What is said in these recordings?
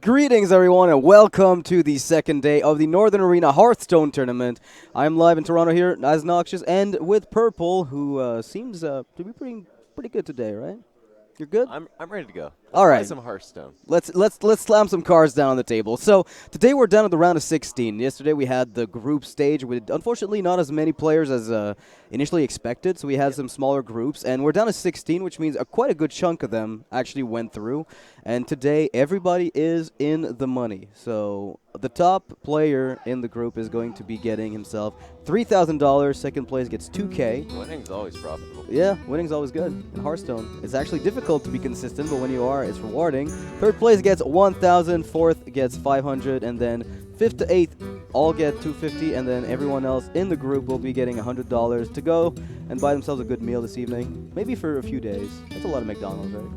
Greetings, everyone, and welcome to the second day of the Northern Arena Hearthstone Tournament. I'm live in Toronto here as Noxious, and with Purple, who seems to be pretty good today, right? You're good? I'm ready to go. All right. Play some Hearthstone. Let's slam some cards down on the table. So today we're down at the round of 16. Yesterday we had the group stage with unfortunately not as many players as initially expected. So we had some smaller groups, and we're down to 16, which means quite a good chunk of them actually went through. And today everybody is in the money. So the top player in the group is going to be getting himself $3,000. Second place gets $2K. Winning's always profitable. Yeah, winning's always good in Hearthstone. It's actually difficult to be consistent, but when you are, it's rewarding. Third place gets 1,000, fourth gets 500, and then fifth to eighth all get 250, and then everyone else in the group will be getting $100 to go and buy themselves a good meal this evening, maybe for a few days. That's a lot of McDonald's, right?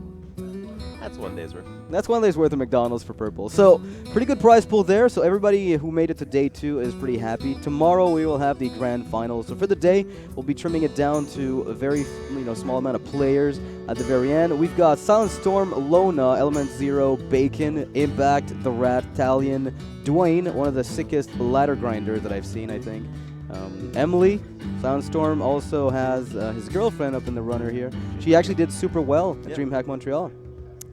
That's one day's worth. That's 1 day's worth of McDonald's for Purple. So, pretty good prize pool there. So, everybody who made it to day 2 is pretty happy. Tomorrow, we will have the grand finals. So, for the day, we'll be trimming it down to a very small amount of players at the very end. We've got Silent Storm, Lona, Element Zero, Bacon, Impact, Th3RaT, Talion, Dwayne, one of the sickest ladder grinders that I've seen, I think. Emily, Silent Storm also has his girlfriend up in the runner here. She actually did super well at DreamHack Montreal.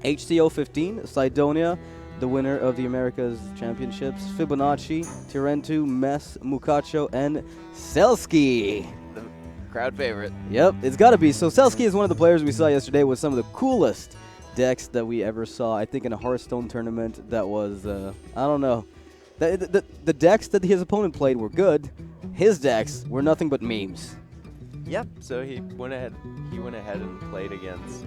HCO 15, Sidonia, the winner of the Americas Championships, Fibonacci, Tirentu, Mess, Mukacho, and Selski. The crowd favorite. Yep, it's got to be. So Selski is one of the players we saw yesterday with some of the coolest decks that we ever saw, I think, in a Hearthstone tournament that was, I don't know. The decks that his opponent played were good. His decks were nothing but memes. Yep. So he went ahead and played against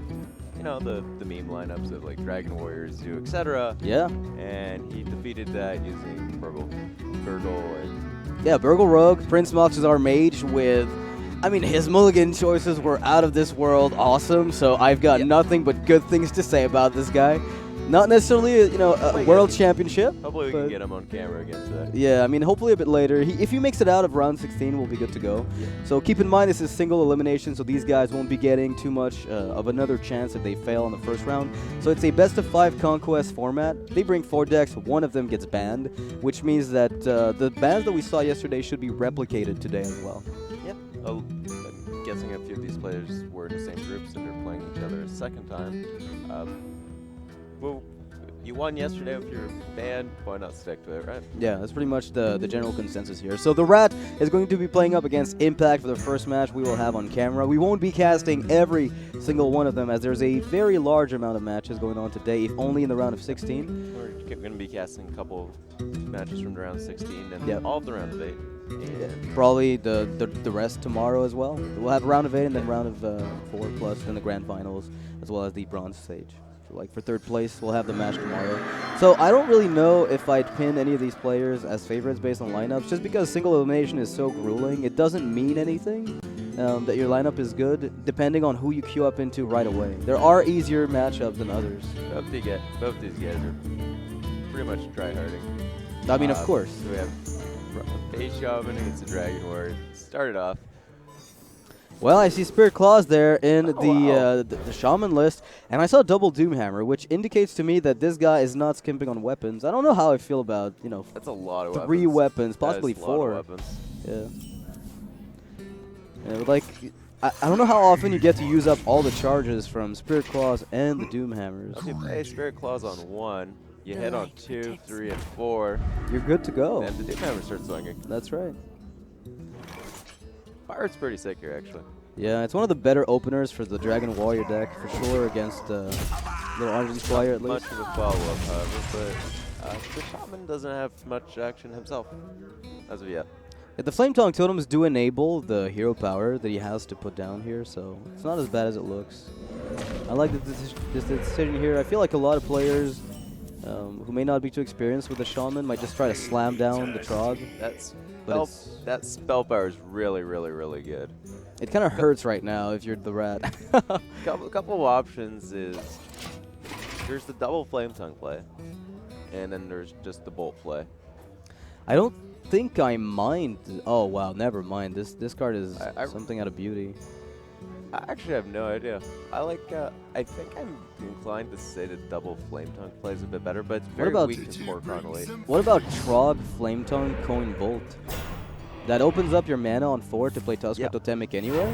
the meme lineups of like Dragon Warriors, Zoo, etc. Yeah. And he defeated that using Burgle and yeah, Burgle Rogue, Prince Malchazar Mage with, I mean, his mulligan choices were out of this world awesome, so I've got nothing but good things to say about this guy. Not necessarily, a world championship. Hopefully we can get him on camera again today. Yeah, I mean, hopefully a bit later. If he makes it out of round 16, we'll be good to go. Yeah. So keep in mind, this is single elimination, so these guys won't be getting too much of another chance if they fail in the first round. So it's a best-of-5 conquest format. They bring 4 decks. One of them gets banned, which means that the bans that we saw yesterday should be replicated today as well. Yep. Oh, I'm guessing a few of these players were in the same groups and they're playing each other a second time. Well, you won yesterday with your band. Why not stick to it, right? Yeah, that's pretty much the general consensus here. So Th3RaT is going to be playing up against Impact for the first match we will have on camera. We won't be casting every single one of them, as there's a very large amount of matches going on today, if only in the round of 16. We're going to be casting a couple matches from the round of 16 and all of the round of 8. And probably the rest tomorrow as well. We'll have round of 8 and then round of 4 plus then the grand finals, as well as the bronze stage. Like for third place, we'll have the match tomorrow. So I don't really know if I'd pin any of these players as favorites based on lineups, just because single elimination is so grueling. It doesn't mean anything that your lineup is good, depending on who you queue up into right away. There are easier matchups than others. both these guys are pretty much try-harding. I mean, of course. So we have Base Shaman against the Dragon Warrior. Started off. Well, I see Spirit Claws there in the Shaman list, and I saw double Doomhammer, which indicates to me that this guy is not skimping on weapons. I don't know how I feel about, that's a lot of 3 weapons, possibly that is 4. A lot of weapons. Yeah. Like, I don't know how often you get to use up all the charges from Spirit Claws and the Doomhammers. If you play Spirit Claws on 1, you hit on 2, 3, and 4. You're good to go. And the Doomhammer starts swinging. That's right. Fire's pretty sick here, actually. Yeah, it's one of the better openers for the Dragon Warrior deck, for sure, against Little Argent Squire at least. Much of a follow-up, however, but the Shaman doesn't have much action himself, as of yet. Yeah, the Flame Tongue Totems do enable the hero power that he has to put down here, so it's not as bad as it looks. I like this decision here. I feel like a lot of players who may not be too experienced with the Shaman might just try to slam down the Trog. That spell power is really, really, really good. It kind of hurts right now if you're Th3RaT. couple of options is there's the double Flame Tongue play, and then there's just the Bolt play. I don't think I mind. Oh wow, never mind. This card is something out of beauty. I actually have no idea. I think I'm inclined to say that double Flame Tongue plays a bit better, but it's very about- weak to Corkron Elite. What about Trog, Flame Tongue, Coin Bolt? That opens up your mana on 4 to play Tusker Yeah. Totemic anyway.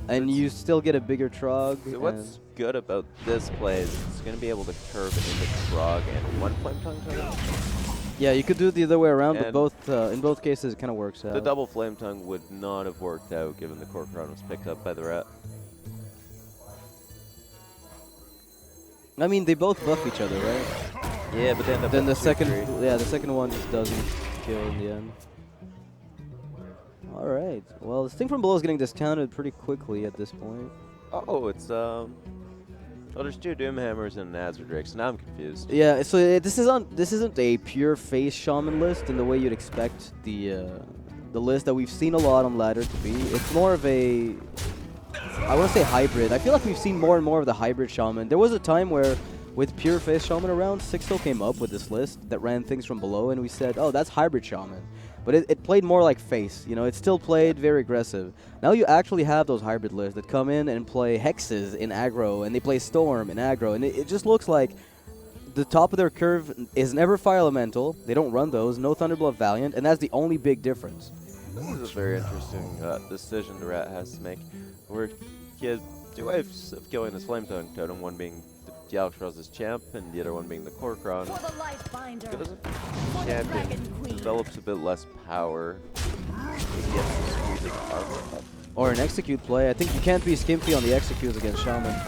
And you still get a bigger Trog. So what's good about this play is it's going to be able to curve into Trog and one Flame Tongue totem. Yeah, you could do it the other way around, but And both in both cases it kind of works out. The double Flame Tongue would not have worked out given the Corkron was picked up by the rat. I mean, they both buff each other, right? Yeah, but then Then the second one just doesn't kill in the end. All right. Well, this thing from below is getting discounted pretty quickly at this point. Oh, it's well, there's 2 Doomhammers and an Azure Drake, so now I'm confused. Yeah. So this isn't a pure face shaman list in the way you'd expect the list that we've seen a lot on ladder to be. It's more of a, I want to say hybrid. I feel like we've seen more and more of the hybrid shaman. There was a time where, with pure face shaman around, Sixto came up with this list that ran things from below, and we said, oh, that's hybrid shaman. But it played more like face, you know, it still played very aggressive. Now you actually have those hybrid lists that come in and play hexes in aggro, and they play storm in aggro, and it just looks like the top of their curve is never Fire Elemental, they don't run those, no Thunderblood Valiant, and that's the only big difference. This is a very interesting decision the rat has to make. Where he has 2 ways of killing this Flame Tongue totem, one being the Alexstras's champ, and the other one being the Corkron. Because the champion develops a bit less power, he gets to squeeze his armor up. Or an execute play. I think you can't be skimpy on the executes against Shaman.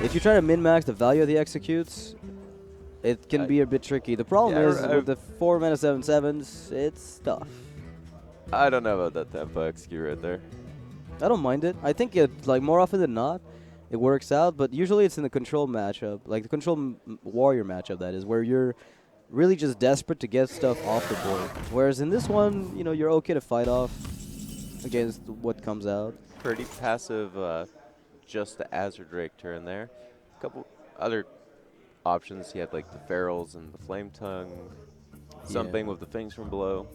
If you try to min-max the value of the executes, it can be a bit tricky. The problem is, with the 4 mana 7/7s, it's tough. I don't know about that tempo execute right there. I don't mind it. I think it, like, more often than not, it works out, but usually it's in the control matchup, like the control warrior matchup, that is, where you're really just desperate to get stuff off the board. Whereas in this one, you know, you're okay to fight off against what comes out. Pretty passive, just the Azure Drake turn there. A couple other options, he had like the Ferals and the Flame Tongue, something with the things from below.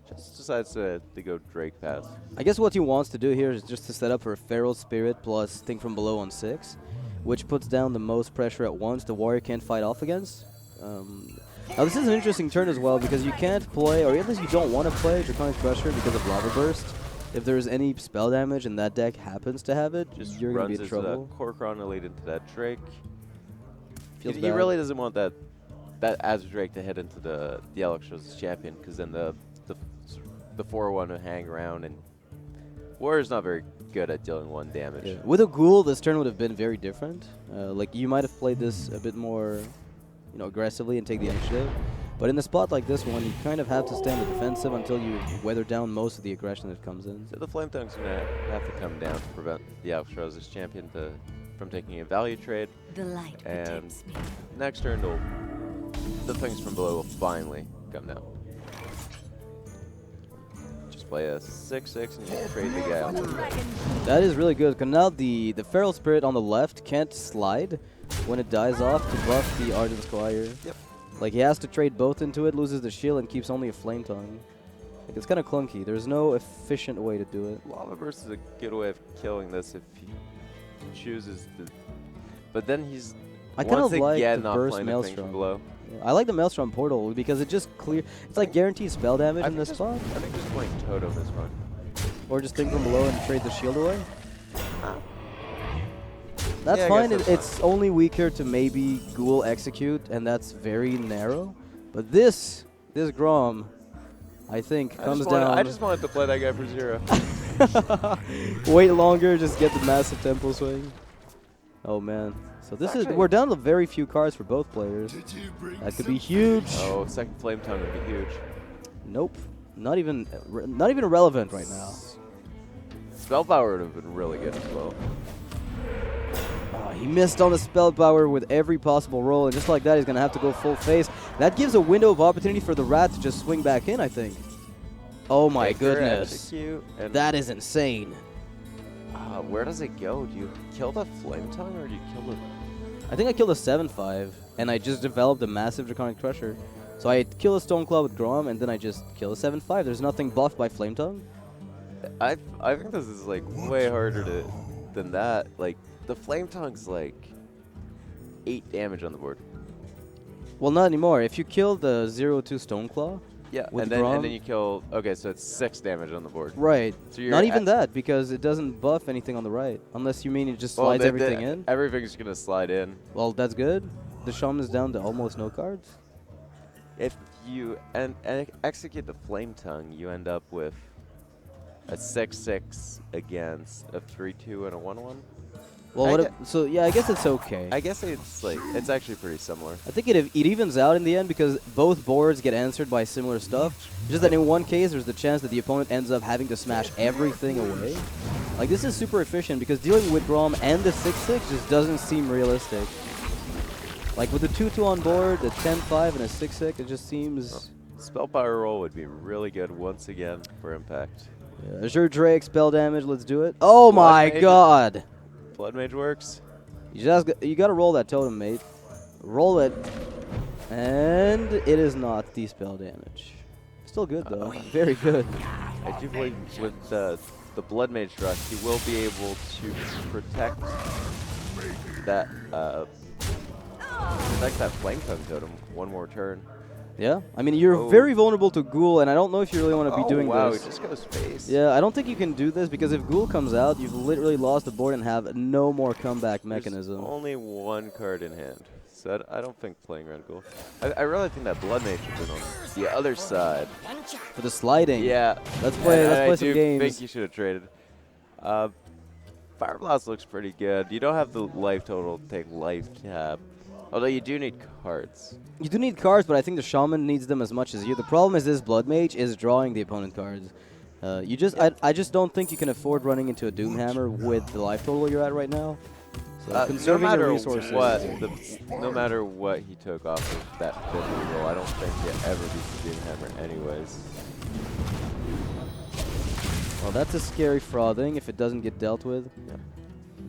Just decides to go Drake path. I guess what he wants to do here is just to set up for a Feral Spirit plus Thing from Below on 6, which puts down the most pressure at once the warrior can't fight off against. Now this is an interesting turn as well, because you can't play, or at least you don't want to play Draconic Crusher because of Lava Burst. If there's any spell damage and that deck happens to have it, you're going to be in trouble. Corkron Elite into that Drake. Feels He bad. really doesn't want that Azure Drake to head into the Alexstras's champion, because then the 4-1 would hang around, and Warrior's not very good at dealing 1 damage. Yeah. With a Ghoul, this turn would have been very different. Like, you might have played this a bit more, you know, aggressively and take the initiative. But in a spot like this one, you kind of have to stay on the defensive until you weather down most of the aggression that comes in. So the Flame Tongue's going to have to come down to prevent the Alexstras's champion from taking a value trade. The light And protects me. next turn, the things from below will finally come down. Just play a 6/6 and you can trade the guy out. That is really good, because now the Feral Spirit on the left can't slide when it dies off to buff the Ardent Squire. Yep. Like, he has to trade both into it, loses the shield, and keeps only a Flame Tongue. Like, it's kind of clunky. There's no efficient way to do it. Lava Burst is a good way of killing this if he chooses to. But then he's I kind of like the not burst playing the things from Maelstrom. below. Yeah, I like the Maelstrom Portal because it just it's like guaranteed spell damage in this spot. I think just playing Toto this run. Or just Thing from Below and trade the shield away. That's Yeah, I fine. guess that's It's only weaker to maybe Ghoul Execute, and that's very narrow. But this Grom, I think, comes down. I just wanted to play that guy for 0. Wait longer, just get the massive tempo swing. Oh man. So this is, we're down to very few cards for both players. That could be huge. Oh, second Flame Tongue would be huge. Nope. Not even relevant right now. Spell Power would have been really good as well. He missed on the spell power with every possible roll, and just like that, he's going to have to go full face. That gives a window of opportunity for the rat to just swing back in, I think. Oh my goodness. That is insane. Where does it go? Do you kill the Flame Tongue or do you kill the... I think I killed a 7/5, and I just developed a massive Draconic Crusher. So I kill a Stoneclaw with Grom, and then I just kill a 7/5. There's nothing buffed by Flame Tongue. I think this is like way harder than that, like, the Flame Tongue's like 8 damage on the board. Well, not anymore. If you kill the 0-2 Stoneclaw, Yeah, with and then Grom, you kill. Okay, so it's 6 damage on the board. right. So you're Not even that, because it doesn't buff anything on the right. Unless you mean it just slides everything in. Everything's gonna slide in. Well, that's good. The Shaman's down to almost no cards. If you execute the Flame Tongue, you end up with a 6/6 against a 3/2 and a 1/1. Well, so yeah, I guess it's okay. I guess it's actually pretty similar. I think it evens out in the end because both boards get answered by similar stuff. Just that in one case, there's the chance that the opponent ends up having to smash everything away. Like, this is super efficient because dealing with Grom and the 6/6 just doesn't seem realistic. Like, with the 2/2 on board, the 10/5 and a 6/6, it just seems... Spell Power Roll would be really good once again for impact. Yeah, Azure Drake, spell damage, let's do it. Oh my god! Blood Mage works. You gotta roll that totem, mate. Roll it. And it is not the spell damage. Still good, though. Very good. I do believe with the Blood Mage Rush, he will be able to protect that Flame Tongue totem one more turn. Yeah, I mean, you're very vulnerable to Ghoul, and I don't know if you really want to be doing wow, this. it just goes face. Yeah, I don't think you can do this, because if Ghoul comes out, you've literally lost the board and have no more comeback mechanism. There's only one card in hand, so I don't think playing Red Ghoul. I really think that Blood Mage should have been on the other side. For the sliding. Yeah. Let's play some games. I think you should have traded. Fire Blast looks pretty good. You don't have the life total to take life cap. Although you do need cards. You do need cards, but I think the Shaman needs them as much as you. The problem is this Blood Mage is drawing the opponent cards. I just don't think you can afford running into a Doomhammer with the life total you're at right now. So conserving your resources. No matter what he took off of that 5th roll, I don't think he'll ever beat the Doomhammer anyways. Well, that's a scary Frothing if it doesn't get dealt with. Yeah.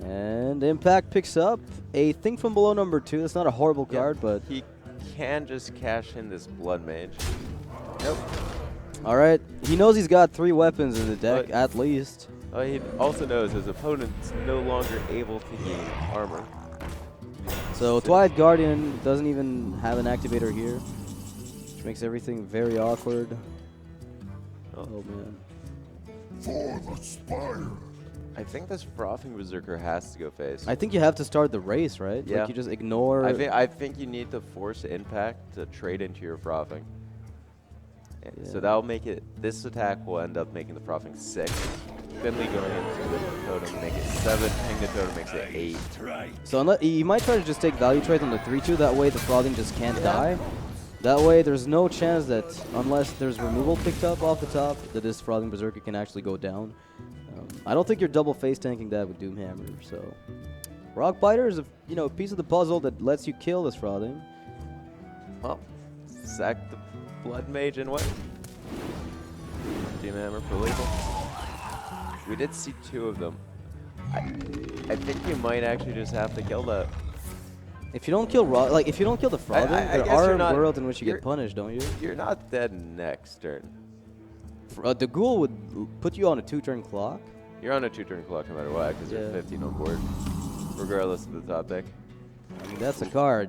And Impact picks up a Thing from Below #2. That's not a horrible card, but... He can just cash in this Blood Mage. Nope. All right. He knows he's got 3 weapons in the deck, at least. He also knows his opponent's no longer able to gain armor. So Twilight Guardian doesn't even have an activator here, which makes everything very awkward. Oh man. For the Spire. I think this Frothing Berserker has to go face. I think you have to start the race, right? Yeah. Like you just ignore... I think you need to force Impact to trade into your Frothing. Yeah. So that'll make it... This attack will end up making the Frothing 6. Finley going into the totem make it 7. Ping the totem makes it 8. So you might try to just take value trade on the 3/2. That way the Frothing just can't die. That way there's no chance that, unless there's removal picked up off the top, that this Frothing Berserker can actually go down. I don't think you're double face tanking that with Doomhammer, so... Rock Biter is a piece of the puzzle that lets you kill this Frothing. Well, sack the Blood Mage and what? Doomhammer for legal. We did see 2 of them. I think you might actually just have to kill that. If you don't kill if you don't kill the Frothing, there are worlds in which you get punished, don't you? You're not dead next turn. The Ghoul would put you on a 2-turn clock. You're on a 2-turn clock no matter what, because you're 15 on board, regardless of the top deck. I mean, that's a card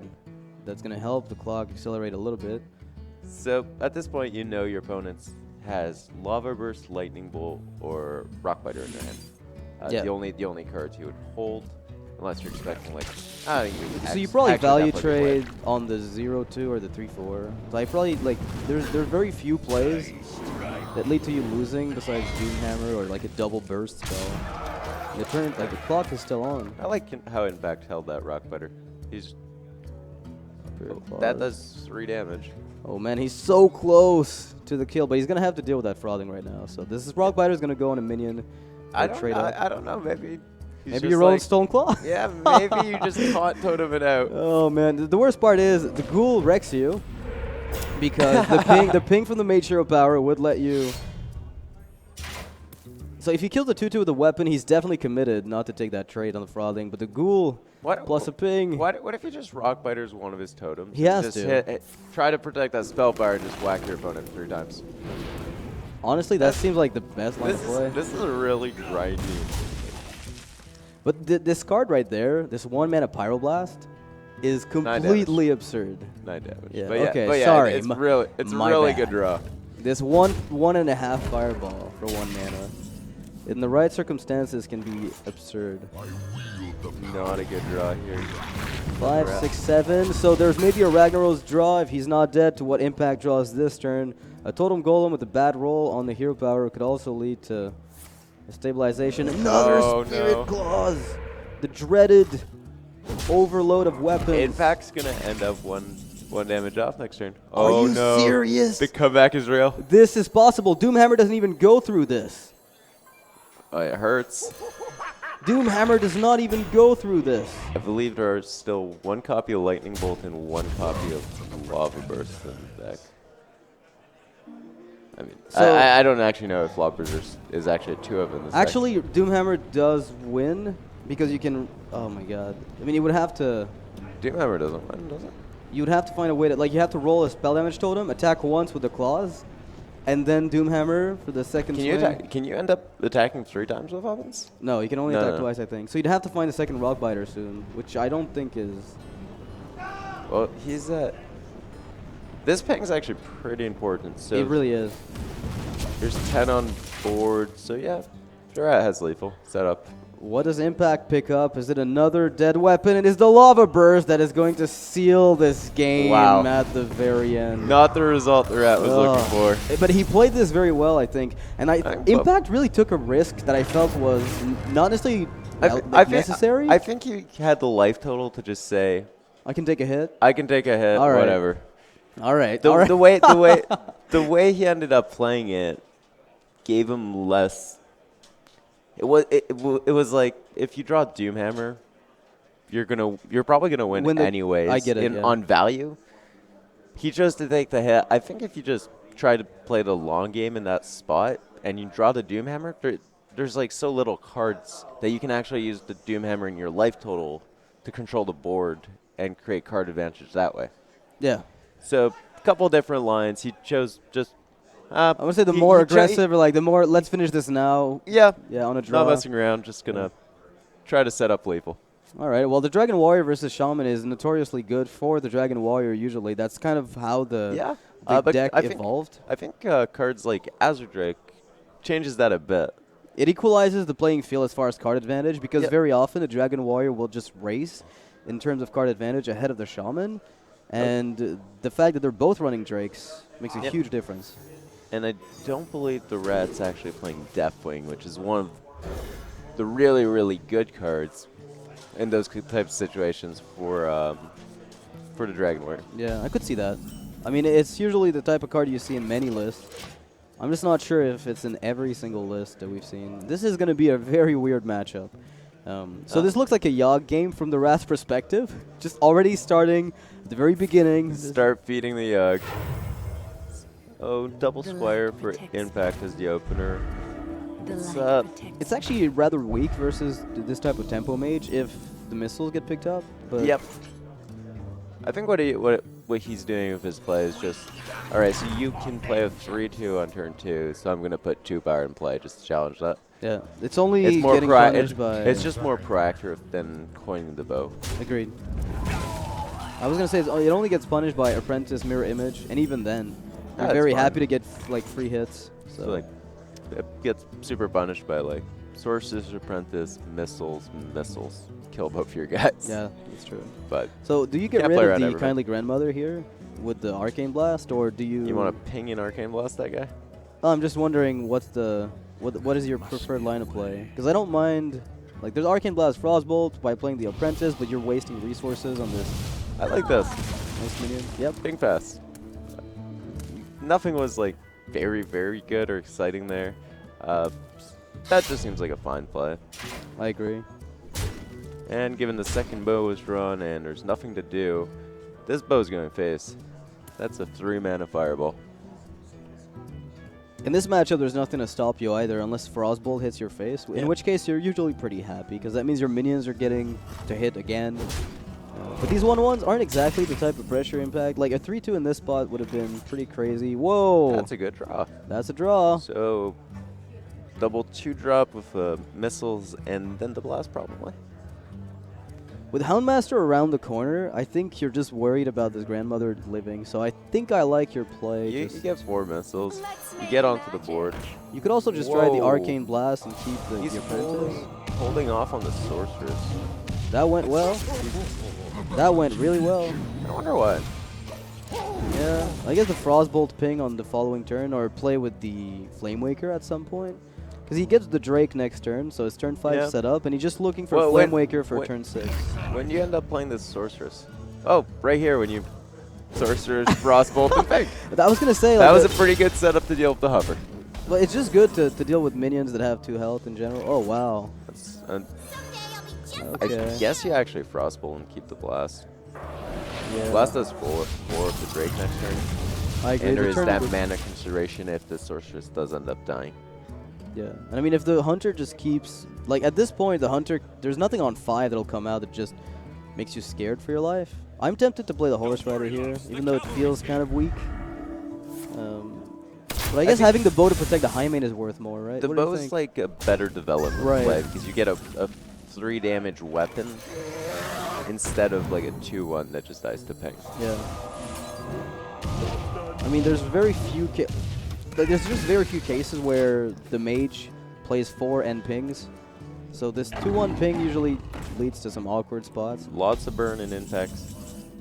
that's going to help the clock accelerate a little bit. So, at this point, you know your opponent has Lava Burst, Lightning Bolt, or Rock Biter in their hand. The only cards you would hold, unless you're expecting, like... so you probably value trade on the 0-2 or the 3-4. So I probably, there's very few plays that lead to you losing besides Doomhammer or like a double burst spell. The turn, the clock is still on. I like how Impact held that Rock Biter. That does 3 damage. Oh man, he's so close to the kill, but he's gonna have to deal with that Frothing right now. So this is Rock Biter's gonna go on a minion. I don't know. Maybe your own Stone Claw. Yeah, maybe you just taunt totem it out. Oh man, the worst part is the Ghoul wrecks you. Because the ping from the Mage Hero power would let you... So if you kill the 2/2 with a weapon, he's definitely committed not to take that trade on the Frothing. But the Ghoul plus a ping... What if he just Rock Biters one of his totems? He has to. Try to protect that Spellfire and just whack your opponent 3 times. Honestly, that seems like the best line of play. This is a really grindy. But this card right there, this 1-mana Pyroblast, is completely absurd. 9 damage. Yeah, But okay, but sorry, It's a my really bad. good draw. This 1.5 Fireball for 1 mana, in the right circumstances, can be absurd. I wield the power. Not a good draw here. 5, Th3RaT. 6, 7. So there's maybe a Ragnaros draw if he's not dead to what impact draws this turn. A Totem Golem with a bad roll on the hero power could also lead to a stabilization. Another Oh, Spirit no. Claws! The dreaded overload of weapons. Impact's gonna end up one damage off next turn. Are Oh you no! serious? The comeback is real. This is possible. Doomhammer doesn't even go through this. Oh, it hurts. Doomhammer does not even go through this. I believe there are still 1 copy of Lightning Bolt and 1 copy of Lava Burst in the deck. I mean, So- I don't actually know if Lava Burst is actually 2 of in this Actually, Doomhammer does win because you can. Oh my god. I mean, you would have to. deck. Doomhammer doesn't win, does it? You'd have to find a way to. Like, you have to roll a spell damage totem, attack once with the claws, and then Doomhammer for the second Can you swing. attack? Can you end up attacking 3 times with weapons? No, you can only No, attack no. twice, I think. So you'd have to find a second Rock Biter soon, which I don't think is. Well, he's this ping's actually pretty important. So It really is. there's 10 on board. So yeah, Th3RaT has lethal set up. What does Impact pick up? Is it another dead weapon? It is the Lava Burst that is going to seal this game Wow. at the very end. Not the result Th3RaT was looking Ugh. for. But he played this very well, I think. And But- Impact really took a risk that I felt was not necessarily necessary. I think he had the life total to just say, I can take a hit. I can take a hit, All right. whatever. All right. The, all right. the way he ended up playing it gave him less. It was like if you draw Doomhammer, you're probably gonna win anyways. I get it, yeah. On value. He chose to take the hit. I think if you just try to play the long game in that spot and you draw the Doomhammer, there's like so little cards that you can actually use the Doomhammer in your life total to control the board and create card advantage that way. Yeah. So a couple different lines. He chose just. I want to say the more aggressive, or like the more, let's finish this now. Yeah. Yeah, on a draw. Not messing around. Just gonna try to set up lethal. All right. Well, the Dragon Warrior versus Shaman is notoriously good for the Dragon Warrior. Usually, that's kind of how the but deck I think- evolved. I think cards like Azure Drake changes that a bit. It equalizes the playing field as far as card advantage because Yep. very often the Dragon Warrior will just race in terms of card advantage ahead of the Shaman, and the fact that they're both running Drakes makes a Yep. huge difference. And I don't believe the Th3RaT's actually playing Deathwing, which is one of the really, really good cards in those types of situations for the Dragon Warrior. Yeah, I could see that. I mean, it's usually the type of card you see in many lists. I'm just not sure if it's in every single list that we've seen. This is going to be a very weird matchup. So this looks like a Yogg game from the Wrath's perspective. Just already starting at the very beginning. Start feeding the oh, double squire for Impact as the opener. It's actually rather weak versus this type of tempo mage if the missiles get picked up. But Yep. I think what he's doing with his play is just, all right, so you can play a 3-2 on turn 2, so I'm going to put 2 power in play just to challenge that. yeah, it's only It's more getting punished by. it's just more proactive than coining the bow. Agreed. I was gonna say it only gets punished by Apprentice, Mirror Image, and even then, I'm That's very fine. happy to get like free hits. So, So like, it gets super punished by like Sorcerer's Apprentice, missiles, kill both your guys. yeah, that's true. But So do you get Can't rid play of around the everything. Kindly Grandmother here with the Arcane Blast, or do you? you want to ping an Arcane Blast that guy? I'm just wondering what is your preferred line of play? Because I don't mind. Like, there's Arcane Blast, Frostbolt by playing the Apprentice, but you're wasting resources on this I like this. nice minion. Yep. Ping fast. Nothing was like very, very good or exciting there. That just seems like a fine play. I agree. And given the second bow was drawn and there's nothing to do, this bow's going face. That's a 3-mana fireball. In this matchup, there's nothing to stop you either, unless Frostbolt hits your face, in Yeah. which case you're usually pretty happy, because that means your minions are getting to hit again. But these 1/1s aren't exactly the type of pressure impact. Like, a 3-2 in this spot would have been pretty crazy. Whoa! That's a good draw. That's a draw. So double 2-drop with missiles and then the blast probably. With Houndmaster around the corner, I think you're just worried about this grandmother living. So I think I like your play. You get 4 missiles. You get onto the board. You could also just try the Whoa. Arcane Blast and keep the He's your Princess. holding off on the sorceress. That went well. That went really well. I wonder what. Yeah, I guess the Frostbolt ping on the following turn, or play with the Flame Waker at some point. Because he gets the Drake next turn, so it's turn 5 set up, and he's just looking for Well, Flame Waker for turn 6. When you end up playing this sorceress. Oh, right here when you sorceress, Frostbolt, and ping. I was going to say, That like, was a pretty good setup to deal with the hover. but it's just good to deal with minions that have 2 health in general. Oh, wow. That's, Okay. I guess you actually Frostbolt and keep the blast. Yeah. Blast does 4 with the Drake next turn. I agree. And there The is turn that would- mana consideration if the sorceress does end up dying. Yeah. And I mean, if the Hunter just keeps... Like, at this point, the Hunter... There's nothing on 5 that'll come out that just makes you scared for your life. I'm tempted to play the Horse Rider here, even though it feels kind of weak. But I guess having the bow to protect the high main is worth more, right? The What do you bow is think? like a better development Right. play because you get a 3 damage weapon instead of like a 2-1 that just dies to ping. Yeah. I mean, there's very few there's just very few cases where the mage plays 4 and pings. So this 2-1 ping usually leads to some awkward spots. Lots of burn and impacts.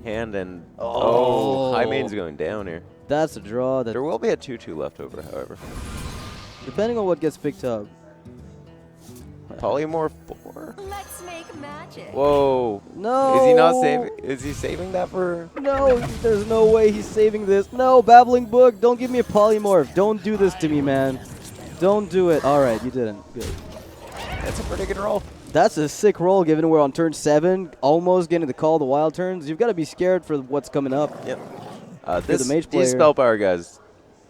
Hand and Oh. high main's going down here. That's a draw. There will be a 2-2 left over, however. Depending on what gets picked up. Polymorph 4. Let's make magic. Whoa. No. Is he not saving? Is he saving that for? No, there's no way he's saving this. No, Babbling Book, don't give me a polymorph. Don't do this to me, man. Don't do it. All right, you didn't. Good. That's a pretty good roll. That's a sick roll, given we're on turn 7, almost getting the call to wild turns. You've got to be scared for what's coming up. Yep. the mage These player. spell power guys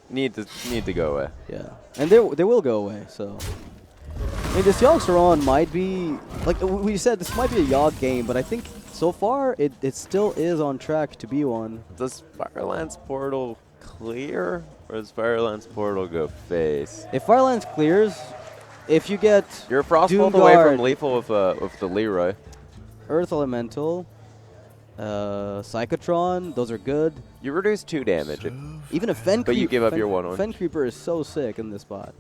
need to go away. Yeah, and they will go away. So, I mean, this Yogg Saron might be like we said. This might be a Yogg game, but I think so far it still is on track to be one. Does Firelance Portal clear, or does Firelance Portal go face? If Firelance clears, if you get You're a Frostbolt away Doomguard, from lethal with the Leroy. Earth Elemental, Psychotron, those are good. You reduce 2 damage. Even a Fen But you Creep- give up Fen- your 1/1. Fen Creeper is so sick in this spot.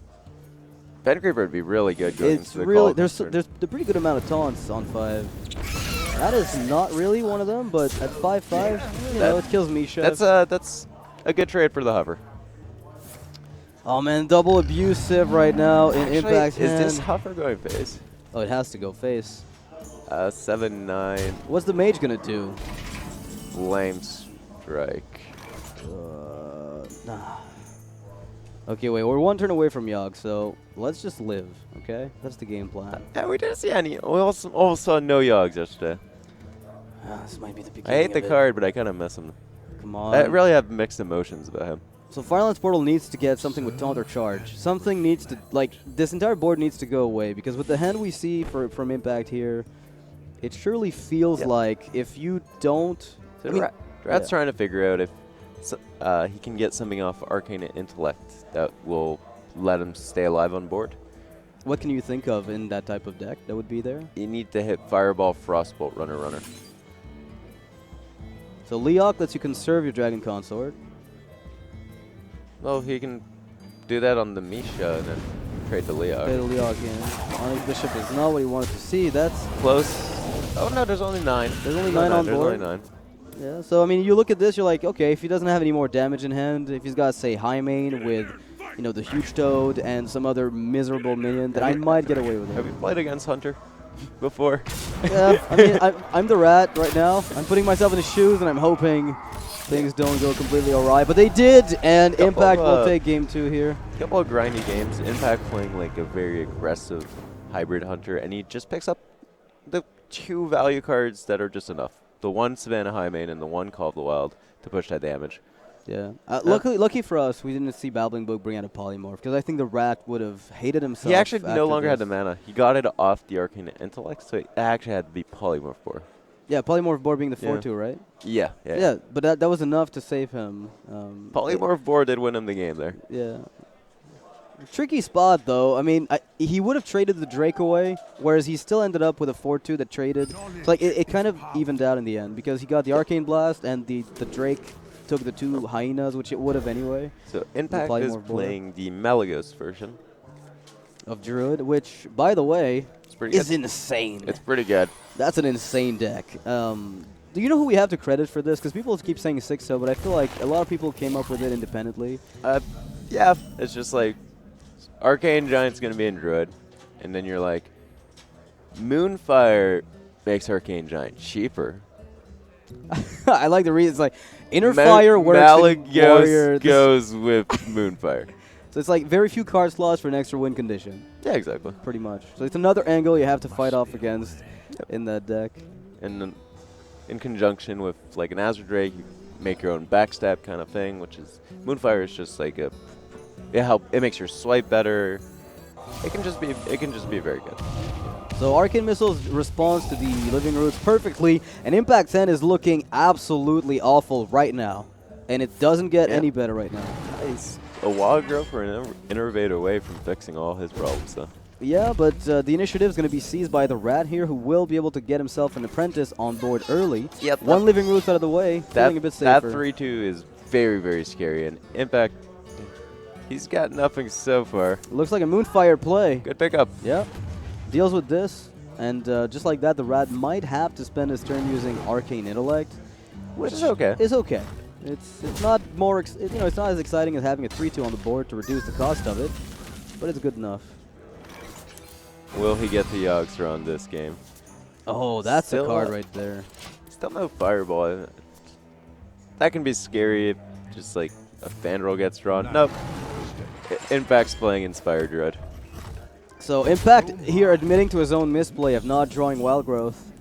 Fen Creeper would be really good going It's into the really call there's concern. there's a pretty good amount of taunts on 5. That is not really one of them, but at 5/5, you know, it kills Misha. That's a good trade for the hover. Oh man, double abusive right now in Actually, Impact's is hand. this hover going face? Oh, it has to go face. 7-9 What's the mage gonna do? Flame Strike. Nah. Okay, wait, we're 1 turn away from Yogg, so let's just live, okay? That's the game plan. Yeah, we didn't see any. We also saw no Yogs yesterday. This might be the I beginning. hate the of it. card, but I kind of miss him. Come on. I really have mixed emotions about him. So Firelance Portal needs to get something with taunt or charge. Something needs to, like, this entire board needs to go away, because with the hand we see from Impact here, it surely feels like if you don't... So I mean, Rat's trying to figure out if he can get something off Arcane Intellect that will let him stay alive on board. what can you think of in that type of deck that would be there? You need to hit Fireball, Frostbolt, Runner. So Leok lets you conserve your Dragon Consort. Well, he can do that on the Misha and then trade the Play Leok. the Leok in. Onyx Bishop is not what he wanted to see. That's... Close. Oh no, there's only 9. There's only 9 on There's board. only 9. Yeah, so I mean, you look at this, you're like, okay, if he doesn't have any more damage in hand, if he's got, say, High Main with, you know, the Huge Toad and some other miserable minion, then I might get away with Have it. you played against Hunter before? Yeah, I mean, I'm the rat right now. I'm putting myself in his shoes, and I'm hoping things don't go completely awry. But they did, and Couple Impact will of, take game 2 here. Couple of grindy games. Impact playing like a very aggressive hybrid Hunter, and he just picks up the 2 value cards that are just enough. The 1 Savannah High Main and the 1 Call of the Wild to push that damage. Yeah. Lucky for us, we didn't see Babbling Book bring out a Polymorph, because I think the rat would have hated himself. He actually after no longer had this. the mana. He got it off the Arcane Intellect, so it actually had to be Polymorph 4. Yeah, Polymorph board being the Yeah. 4-2, right? Yeah. Yeah, but that was enough to save him. Polymorph 4 did win him the game there. Yeah. Tricky spot, though. I mean, he would have traded the Drake away, whereas he still ended up with a 4-2 that traded. So, like, it kind of evened out in the end because he got the Arcane Blast and the Drake took the 2 Hyenas, which it would have anyway. So Impact Apply is more border. playing the Malagos version. Of Druid, which, by the way, It's pretty is good. insane. It's pretty good. That's an insane deck. Do you know who we have to credit for this? Because people keep saying 6-0, but I feel like a lot of people came up with it independently. Yeah, it's just like Arcane Giant's going to be in Druid, and then you're like, Moonfire makes Arcane Giant cheaper. I like the reason. It's like Inner Fire works in Warrior. Malagos goes with Moonfire. So it's like very few card slots for an extra win condition. Yeah, exactly. Pretty much. So it's another angle you have to fight off against in that deck. And then in conjunction with like an Azure Drake, you make your own backstab kind of thing, which is Moonfire is just like it makes your swipe better. It can just be very good. So Arcane Missiles responds to the Living Roots perfectly, and Impact 10 is looking absolutely awful right now. And it doesn't get any better right now. Nice. A wild growth or an innervate away from fixing all his problems, though. Yeah, but the initiative is going to be seized by the Rat here, who will be able to get himself an Apprentice on board early. Yep. One Living Roots out of the way, feeling a bit safer. That 3-2 is very, very scary, and Impact, he's got nothing so far. Looks like a Moonfire play. Good pickup. Yeah. Deals with this, and just like that, the Rat might have to spend his turn using Arcane Intellect, Which is okay. Is okay. It's not more it's not as exciting as having a 3-2 on the board to reduce the cost of it, but it's good enough. Will he get the Yogstra on this game? Oh, that's Still a card right there. Still no Fireball. That can be scary if just like a Fandral gets drawn. Nope. Impact's playing Inspired Dread. So Impact here admitting to his own misplay of not drawing Wild Growth.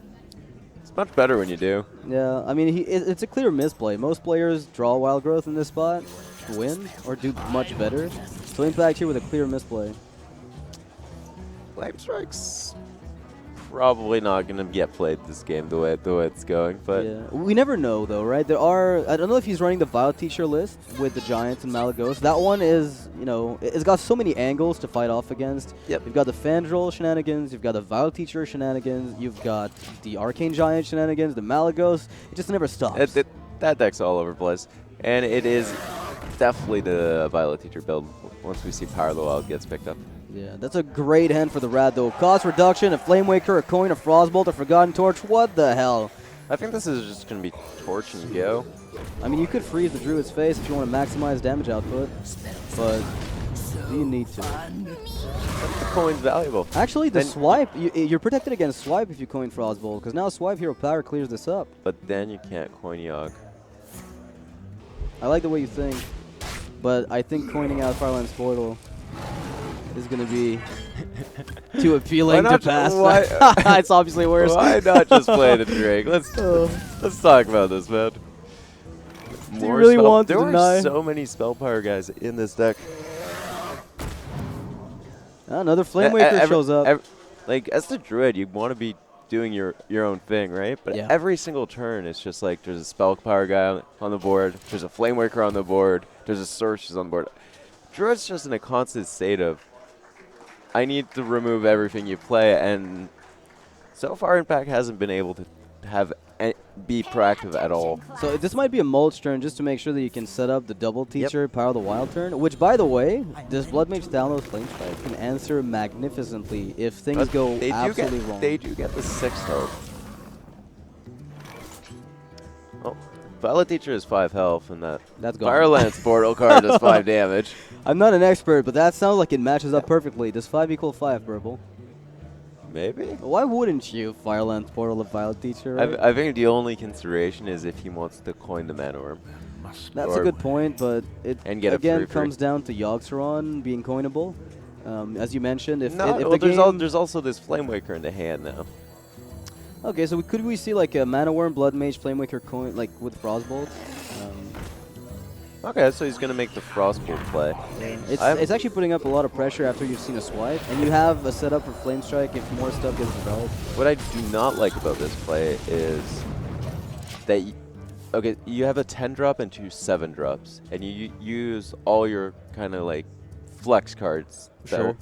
It's much better when you do. Yeah, I mean, it's a clear misplay. Most players draw Wild Growth in this spot, win, or do much better. So Impact here with a clear misplay. Flame Strike's probably not going to get played this game the way it's going, but Yeah. We never know, though, right? I don't know if he's running the Vile Teacher list with the Giants and Malagos. That one is, it's got so many angles to fight off against. Yep. You've got the Fandral shenanigans, you've got the Vile Teacher shenanigans, you've got the Arcane Giant shenanigans, the Malagos. It just never stops. that deck's all over the place. And it is definitely the Violet Teacher build once we see Power of the Wild gets picked up. Yeah, that's a great hand for the Rat, though. Cost reduction, a Flame Waker, a coin, a Frostbolt, a Forgotten Torch. What the hell? I think this is just going to be Torch and go. I mean, you could freeze the Druid's face if you want to maximize damage output, but do you need to? The coin's valuable. Actually, the swipe, you're protected against swipe if you coin Frostbolt, because now Swipe Hero Power clears this up. But then you can't coin Yogg. I like the way you think, but I think coining out Fireland's Portal is going to be too appealing to pass. It's obviously worse. Why not just play the Drake? Let's talk about this, man. Do you really want to there deny? are so many Spell Power guys in this deck. Another Flame Waker shows up. Like, as the Druid, you want to be doing your own thing, right? But Yeah. every single turn, it's just like there's a Spell Power guy on the board, there's a Flame Waker on the board, there's a Sorceress on the board. Druid's just in a constant state of, I need to remove everything you play, and so far Impact hasn't been able to be proactive at all. So this might be a mulch turn just to make sure that you can set up the Double Teacher Power of the Wild turn, which, by the way, this Blood Mage Thalnos Flame Strike can answer magnificently if things go absolutely wrong. They do get the 6 health. Oh, Violet Teacher is 5 health, and That's gone. Firelance Portal card does 5 damage. I'm not an expert, but that sounds like it matches up perfectly. Does 5 equal 5, Purple? Maybe. Why wouldn't you Fireland Portal of Violet Teacher? Right? I think the only consideration is if he wants to coin the Mana Worm. That's a good point, but it And get a again free-free. comes down to Yogg-Saron being coinable. As you mentioned, if No, the well, game... there's also this Flame Waker in the hand now. Okay, so could we see like a Mana Worm, Blood Mage, Flame Waker coin, like with Frostbolt? Okay, so he's going to make the Frostbolt play. It's actually putting up a lot of pressure after you've seen a swipe, and you have a setup for Flame Strike if more stuff gets developed. What I do not like about this play is that, you have a 10 drop and 2 7 drops, and you use all your kind of like flex cards. Sure.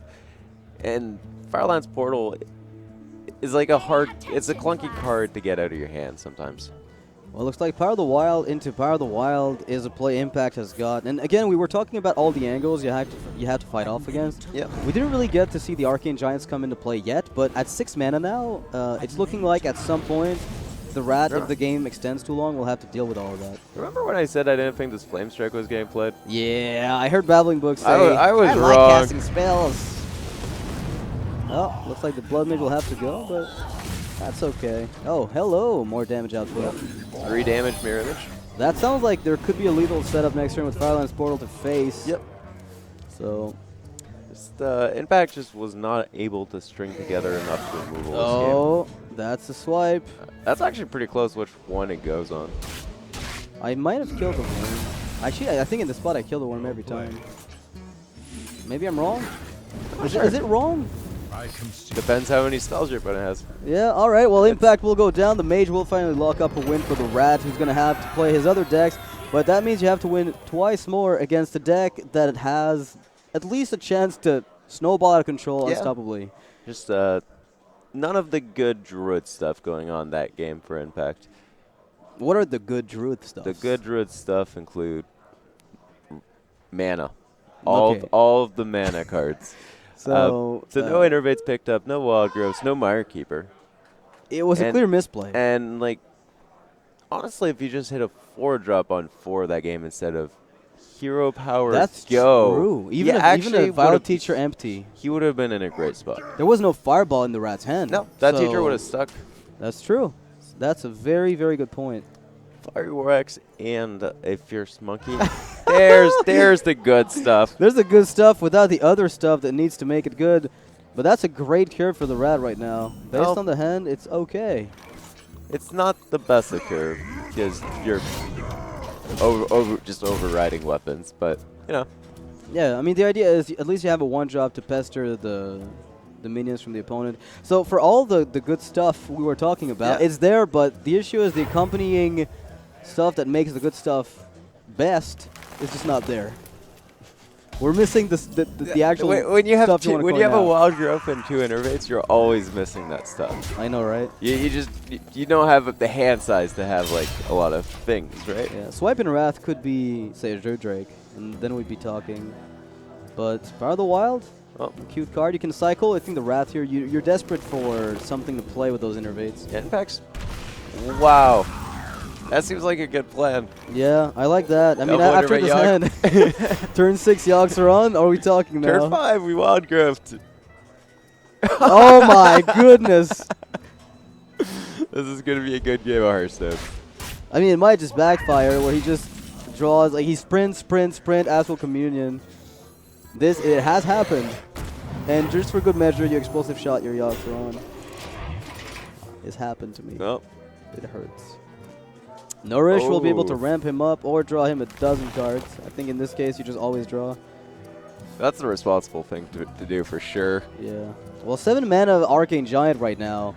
And Firelands Portal is like it's a clunky card to get out of your hand sometimes. Well, it looks like Power of the Wild into Power of the Wild is a play Impact has got. And again, we were talking about all the angles you have to fight off against. Yeah. We didn't really get to see the Arcane Giants come into play yet, but at 6 mana now, it's looking like at some point the Rat, if the game extends too long, we'll have to deal with all of that. Remember when I said I didn't think this Flame Strike was getting played? Yeah, I heard Babbling Books say, I was like wrong. casting spells. Oh, looks like the Blood Mage will have to go, but that's okay. Oh, hello, more damage output. 3 damage mirror image. That sounds like there could be a lethal setup next turn with Firelands Portal to face. Yep. So. Just, Impact just was not able to string together enough to removal this Oh, that's a swipe. game. That's actually pretty close which one it goes on. I might have killed the worm. Actually, I think in the spot I kill the worm every time. Maybe I'm wrong? Is it wrong? Depends how many spells your opponent has. Yeah, alright, well Impact will go down. The Mage will finally lock up a win for the Rat, who's going to have to play his other decks. But that means you have to win twice more against a deck that has at least a chance to snowball out of control unstoppably. Just none of the good Druid stuff going on that game for Impact. What are the good Druid stuff? The good Druid stuff include mana. Okay. All of the mana cards. So no Innervates picked up, no Wild Growths, no Mire Keeper. it was a clear misplay. And, like, honestly, if you just hit a 4-drop on 4 that game instead of Hero Power That's Go. true. Even actually a Vile Teacher empty. He would have been in a great spot. There was no Fireball in the Rat's hand. No, that so teacher would have stuck. That's true. That's a very, very good point. Fiery War Axe and a Fierce Monkey. there's the good stuff. There's the good stuff without the other stuff that needs to make it good. But that's a great curve for the Rat right now. Based on the hand, it's okay. It's not the best of curve because you're just overriding weapons, but you know. Yeah, I mean the idea is at least you have a 1-drop to pester the minions from the opponent. So for all the good stuff we were talking about, it's there, but the issue is the accompanying stuff that makes the good stuff best is just not there. We're missing the actual when you have stuff you when wanna you have coin a out. Wild Growth and 2 Innervates, you're always missing that stuff. I know, right? You don't have the hand size to have like a lot of things, right? Yeah, Swiping Wrath could be, say, a Drake, and then we'd be talking. But Power of the Wild, cute card. You can cycle. I think the Wrath here, you're desperate for something to play with those Innervates. Yeah, Impacts. Wow. That seems like a good plan. Yeah, I like that. I mean, Double after this Innervate hand, turn 6 Yogs are on. Are we talking now? Turn 5, we Wild Growth. Oh my goodness. This is going to be a good game of Hearthstone. I mean, it might just backfire where he just draws, like he sprint, Astral Communion. It has happened. And just for good measure, you explosive shot your Yogs are on. It's happened to me. Nope. It hurts. Nourish will be able to ramp him up or draw him a dozen cards. I think in this case, you just always draw. That's the responsible thing to do for sure. Yeah. Well, 7 mana of Arcane Giant right now.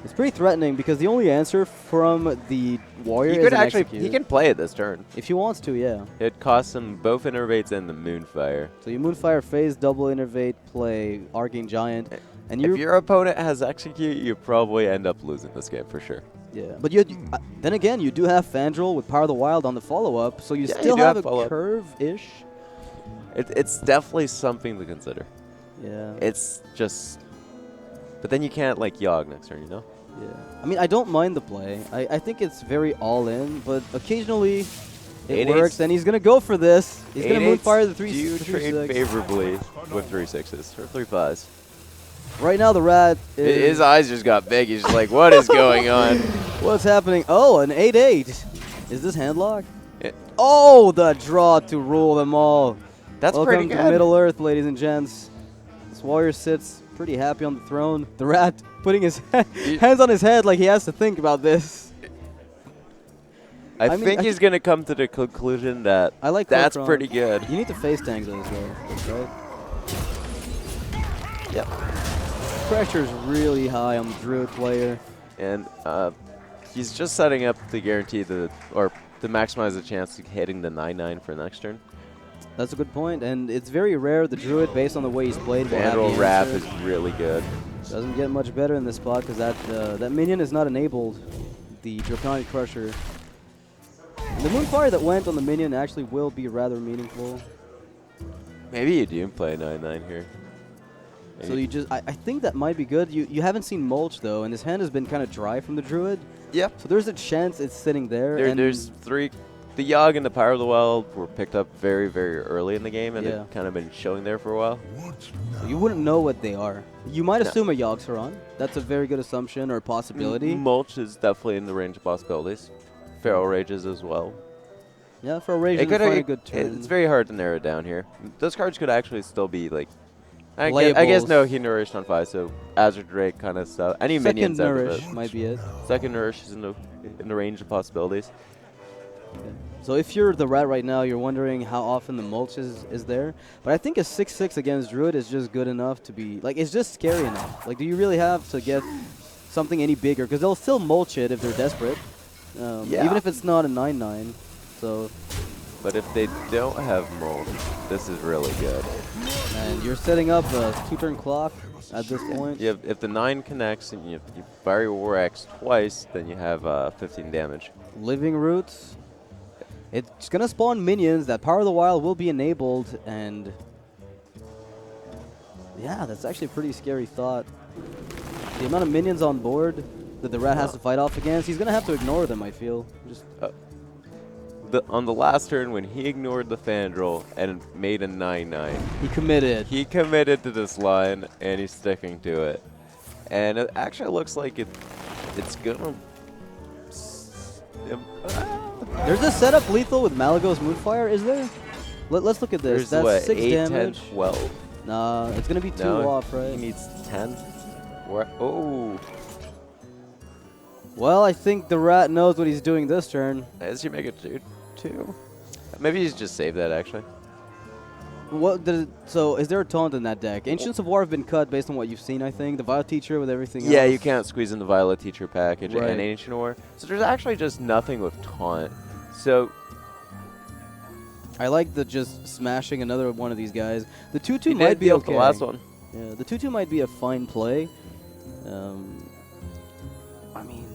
It's pretty threatening because the only answer from the Warrior He is could an actually, Execute. he can play it this turn. If he wants to, yeah. It costs him both Innervates and the Moonfire. So you Moonfire phase, double Innervate, play Arcane Giant. And If your opponent has Execute, you probably end up losing this game for sure. yeah, but then again, you do have Fandral with Power of the Wild on the follow-up, so you still do have have a follow-up. curve-ish. It's definitely something to consider. Yeah. It's just... But then you can't, like, Yogg next turn, you know? Yeah. I mean, I don't mind the play. I think it's very all-in, but occasionally it 8/8s. works, and he's going to go for this. He's going to 8/8s, Moonfire the 3 Do you 3/6. trade favorably with 3/6s or 3/5s? Right now, the Rat is... His eyes just got big. He's just like, what is going on? What's happening? Oh, an 8/8. Is this handlock? Yeah. Oh, the draw to rule them all. That's Welcome pretty to good. Middle Earth, ladies and gents. This warrior sits pretty happy on the throne. The Rat putting his hands on his head like he has to think about this. I think he's going to come to the conclusion that I like that's Kor'kron. pretty good. You need to face tank those, though. That's right. Yep. Pressure's really high on the Druid player. And he's just setting up to guarantee or to maximize the chance of hitting the 9/9 for next turn. That's a good point, and it's very rare the Druid, based on the way he's played, will have the Wrap answer. is really good. Doesn't get much better in this spot because that minion is not enabled. The Draconic Crusher. The Moonfire that went on the minion actually will be rather meaningful. Maybe you do play 9/9 here. So Maybe. you just, I think that might be good. You haven't seen Mulch though, and his hand has been kind of dry from the Druid. Yep. So there's a chance it's sitting there. and There's 3. The Yogg and the Power of the Wild were picked up very, very early in the game, and Yeah. they've kind of been showing there for a while. What So now? you wouldn't know what they are. You might No. assume a Yogg Saron. That's a very good assumption or possibility. Mulch is definitely in the range of possibilities. Feral Rages as well. Yeah, for a Rage, It you could find a good turn. It's very hard to narrow it down here. Those cards could actually still be like. I guess Labels. no, he nourished on 5, so Azure Drake kind of stuff. Any Second minions out of Nourish it. might be it. Second Nourish is in the range of possibilities. So if you're the Rat right now, you're wondering how often the Mulch is there. But I think a 6/6 against Druid is just good enough to be, like, it's just scary enough. Like, do you really have to get something any bigger? Because they'll still Mulch it if they're desperate. Yeah. Even if it's not a 9/9. So, But if they don't have Mulch, this is really good. and you're setting up a 2-turn clock at this point. If the 9 connects and you fire your War Axe twice, then you have 15 damage. Living Roots. It's going to spawn minions. That Power of the Wild will be enabled. And yeah, that's actually a pretty scary thought. The amount of minions on board that the Rat has to fight off against, he's going to have to ignore them, I feel. Just On the last turn, when he ignored the Fandral and made a 9/9, he committed. he committed to this line, and he's sticking to it. And it actually looks like it's gonna. There's a setup lethal with Malagos Moonfire, is there? Let's look at this. There's That's what, 6 8, damage. 10, 12? Nah, it's going to be 2 No, off, right? He needs 10. Oh, Well, I think the Rat knows what he's doing this turn. as you make it 2. Maybe he's just saved that actually. So, is there a taunt in that deck? Ancients of War have been cut based on what you've seen, I think. The Violet Teacher with everything Yeah, else. you can't squeeze in the Violet Teacher package Right. and Ancient War. So there's actually just nothing with taunt. So I like the just smashing another one of these guys. The 2/2 he might did be deal okay. the last one. Yeah, the 2/2 might be a fine play. I mean,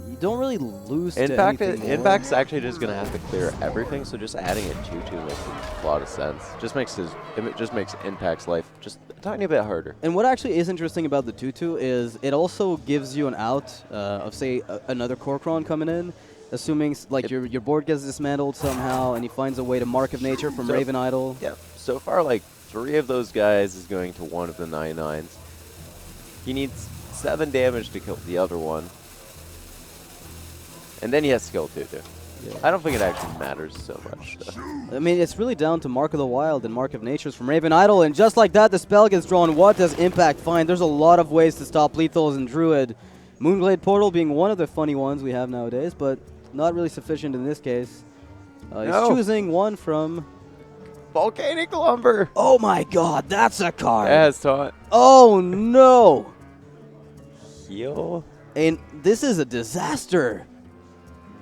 you don't really lose to anything more. Impact's actually just gonna have to clear everything. So just adding a 2/2 makes a lot of sense. It just makes Impact's life just a tiny bit harder. And what actually is interesting about the 2/2 is it also gives you an out of, say, another Korkron coming in, assuming like your board gets dismantled somehow and he finds a way to Mark of Nature from So- Raven Idol. Yeah. So far, like 3 of those guys is going to one of the 9/9s. He needs 7 damage to kill the other one. And then he has to kill 2 too. Yeah. I don't think it actually matters so much. I mean, it's really down to Mark of the Wild and Mark of Natures from Raven Idol, and just like that, the spell gets drawn. What does Impact find? There's a lot of ways to stop lethals in Druid. Moonglade Portal being one of the funny ones we have nowadays, but not really sufficient in this case. He's No. choosing one from... Volcanic Lumber! Oh my god, that's a card! It has taunt. Oh no! Heal. And this is a disaster.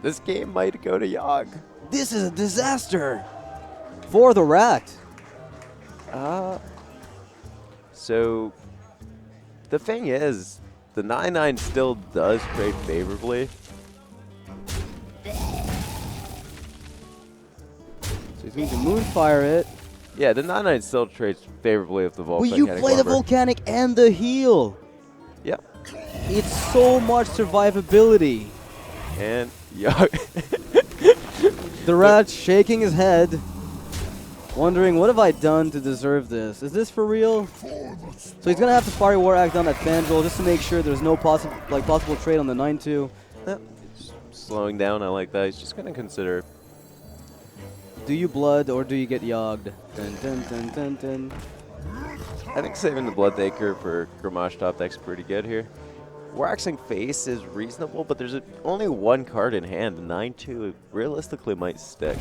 This game might go to Yogg. This is a disaster for the Rat. So the thing is, the 9/9 still does trade favorably. So he's going to Moonfire it. Yeah, the 9/9 still trades favorably with the Will Volcanic you play the Lumber. Volcanic and the heal? Yep. It's so much survivability. And Yogg. The Rat shaking his head, wondering, what have I done to deserve this? Is this for real? So he's going to have to fire War Axe down that Fandral just to make sure there's no possible trade on the 9/2. Yep. Slowing down, I like that. He's just going to consider. Do you blood or do you get yogged? Dun, dun, dun, dun, dun. I think saving the Bloodtaker for Gramash top deck's pretty good here. Waxing Face is reasonable, but there's only one card in hand. 9/2 realistically might stick.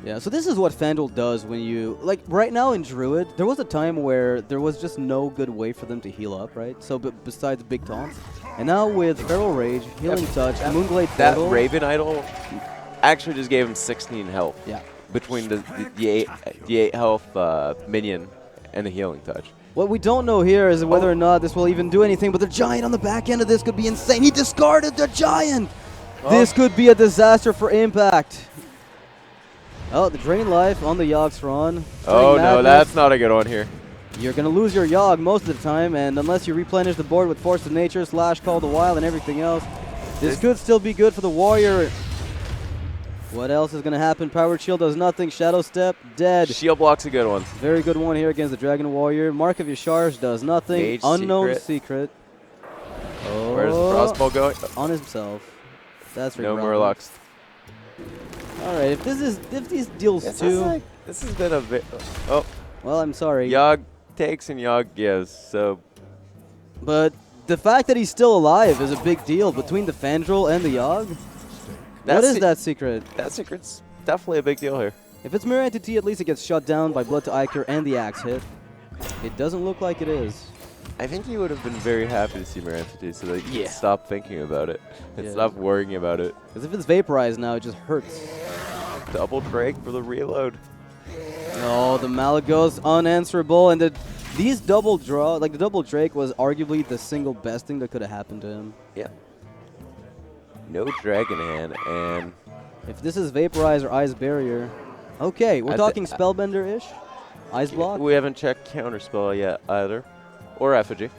Yeah, so this is what Fandral does when you... Like, right now in Druid, there was a time where there was just no good way for them to heal up, right? So, besides big taunts. And now with Feral Rage, Healing Touch, Moonglade That Portal... Raven Idol actually just gave him 16 health. Yeah. between the 8 health minion and the healing touch. What we don't know here is whether or not this will even do anything, but the Giant on the back end of this could be insane. He discarded the Giant! This could be a disaster for Impact. Oh, the Drain Life on the Yogg-Sothoth. Oh no, that's not a good one here. You're going to lose your Yogg most of the time, and unless you replenish the board with Force of Nature, Slash, Call the Wild, and everything else, this could still be good for the Warrior. What else is going to happen? Power Shield does nothing. Shadow Step, dead. Shield block's a good one. Very good one here against the Dragon Warrior. Mark of Yashar's does nothing. Mage Unknown Secret. Oh, Where's the crossbow going? on himself. That's No relevant. Murlocs. All right, if these deals two, This has been a bit. Oh, well, I'm sorry. Yogg takes and Yogg gives. So But the fact that he's still alive is a big deal between the Fandral and the Yogg. What is that secret? That secret's definitely a big deal here. If it's Mirror Entity, at least it gets shut down by Blood to Icure and the Axe hit. It doesn't look like it is. I think he would have been very happy to see Mirror Entity so that he could stop thinking about it and Yeah. stop worrying about it. Because if it's Vaporized now, it just hurts. Double Drake for the reload. Oh, the Malagos unanswerable, and these double draw, like the double Drake was arguably the single best thing that could have happened to him. Yeah. No Dragon Hand, and If this is Vaporize or Ice Barrier, okay, we're talking Spellbender-ish, Ice Block. we haven't checked Counterspell yet either, or Effigy.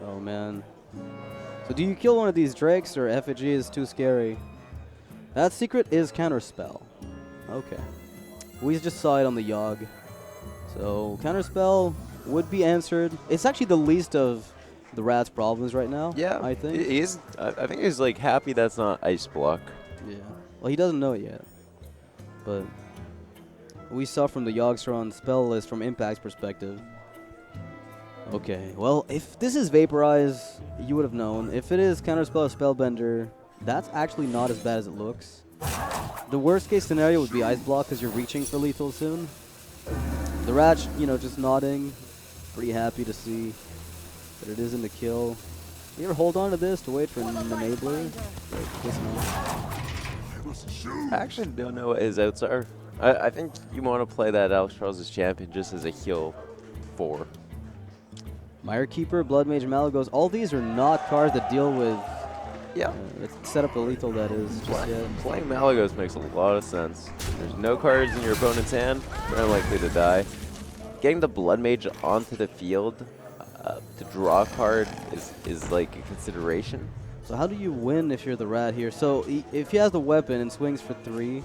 Oh man. So do you kill one of these Drakes, or Effigy is too scary? That secret is Counterspell. Okay. We just saw it on the Yogg. So Counterspell would be answered. It's actually the least of the Rat's problems right now. Yeah, I think. I think he's like happy that's not Ice Block. Yeah. Well, he doesn't know it yet. But we saw from the Yogg-Sothoth spell list from Impact's perspective. Okay. Well, if this is Vaporize, you would have known. If it is Counterspell or Spellbender, that's actually not as bad as it looks. The worst case scenario would be Ice Block because you're reaching for lethal soon. The Rat, you know, just nodding. Pretty happy to see that it isn't a kill. You ever hold on to this to wait for an enabler? Guess not. I actually don't know what his outs are. I think you want to play that Alex Charles as champion just as a heal 4. Mire Keeper, Blood Mage, Malagos, all these are not cards that deal with set up the lethal, that is. Just yet. Playing Malagos makes a lot of sense. There's no cards in your opponent's hand, they're unlikely to die. Getting the Blood Mage onto the field to draw a card is like a consideration. So how do you win if you're the Rat here? So if he has the weapon and swings for 3. Is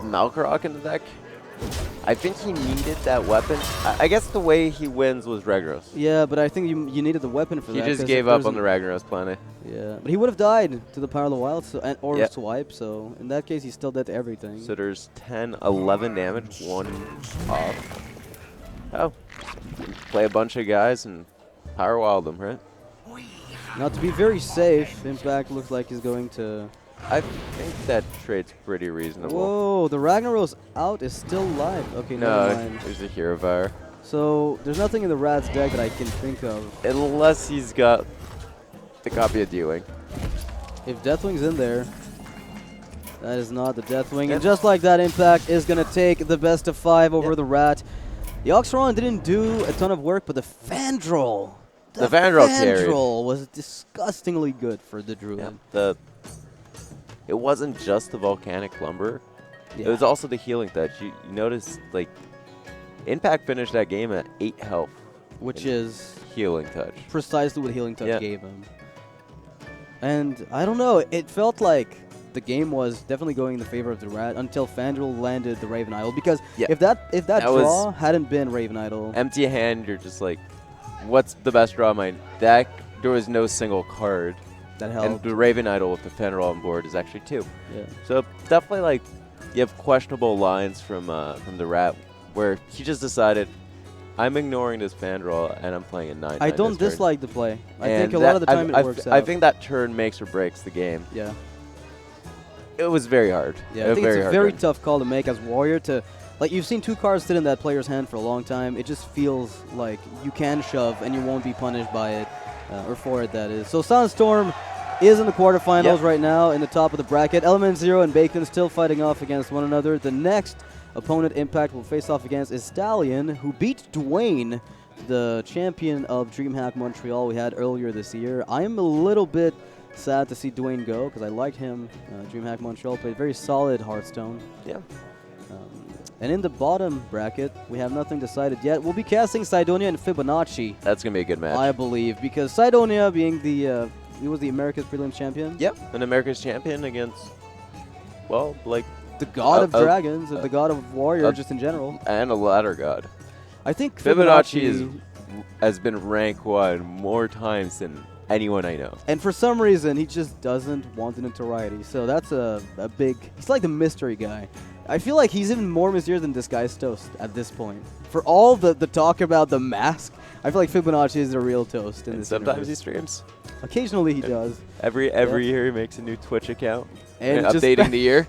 Malkarok in the deck? I think he needed that weapon. I guess the way he wins was Ragnaros. Yeah, but I think you needed the weapon for that. He just gave up on the Ragnaros planet. Yeah, but he would have died to the Power of the Wild or swipe, so in that case he's still dead to everything. So there's 10, 11 damage, 1 off. Oh, play a bunch of guys and Power Wild them, right? Now to be very safe, Impact looks like he's going to... I think that trade's pretty reasonable. Whoa, the Ragnaros out is still live. Okay, never mind. There's a Hero Fire. So there's nothing in the Rat's deck that I can think of. Unless he's got the copy of Dealing. If Deathwing's in there, that is not the Deathwing. And just like that, Impact is going to take the best of 5 over the Rat. The Yogg-Sothoth didn't do a ton of work, but the Fandral... The Fandral was disgustingly good for the Druid. Yeah, it wasn't just the Volcanic Lumber. Yeah. It was also the Healing Touch. You notice, like, Impact finished that game at 8 health. Which is... Healing Touch. Precisely what Healing Touch gave him. And, I don't know, it felt like the game was definitely going in the favor of the Rat until Fandral landed the Raven Idol. Because if that draw hadn't been Raven Idol... Empty hand, you're just like, what's the best draw in my deck? There was no single card. That helped. And the Raven Idol with the Fandral on board is actually 2. Yeah. So definitely, like, you have questionable lines from the Rat where he just decided, I'm ignoring this Fandral and I'm playing a 9/9. I don't dislike the play. I think a lot of the time it works out. I think that turn makes or breaks the game. Yeah. It was very hard. Yeah, I think it's a very tough call to make as Warrior to... Like, you've seen 2 cards sit in that player's hand for a long time. It just feels like you can shove and you won't be punished by it. Or for it, that is. So Sunstorm is in the quarterfinals Yep. right now in the top of the bracket. Element Zero and Bacon still fighting off against one another. The next opponent Impact will face off against is Stallion, who beat Dwayne, the champion of DreamHack Montreal we had earlier this year. I am a little bit sad to see Dwayne go because I liked him. DreamHack Montreal played very solid Hearthstone. Yeah. And in the bottom bracket, we have nothing decided yet. We'll be casting Sidonia and Fibonacci, That's going to be a good match. I believe, because Sidonia being the he was the America's Prelims champion. Yep. An America's champion against, well, like, The god of Uh, uh, dragons, the god of warrior, just in general. and a ladder god. I think Fibonacci has been rank 1 more times than anyone I know. and for some reason, he just doesn't want the notoriety. So that's a big... He's like the mystery guy. I feel like he's even more mysterious than Disguised Toast at this point. For all the talk about the mask, I feel like Fibonacci is the real Toast in And this sometimes he universe. streams. Occasionally he does. Every year he makes a new Twitch account. And And just updating the year.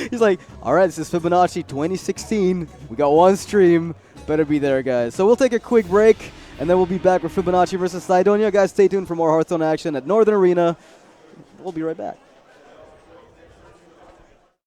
He's like, all right, this is Fibonacci 2016. We got one stream. Better be there, guys. So we'll take a quick break, and then we'll be back with Fibonacci versus Sidonia. Guys, stay tuned for more Hearthstone action at Northern Arena. We'll be right back.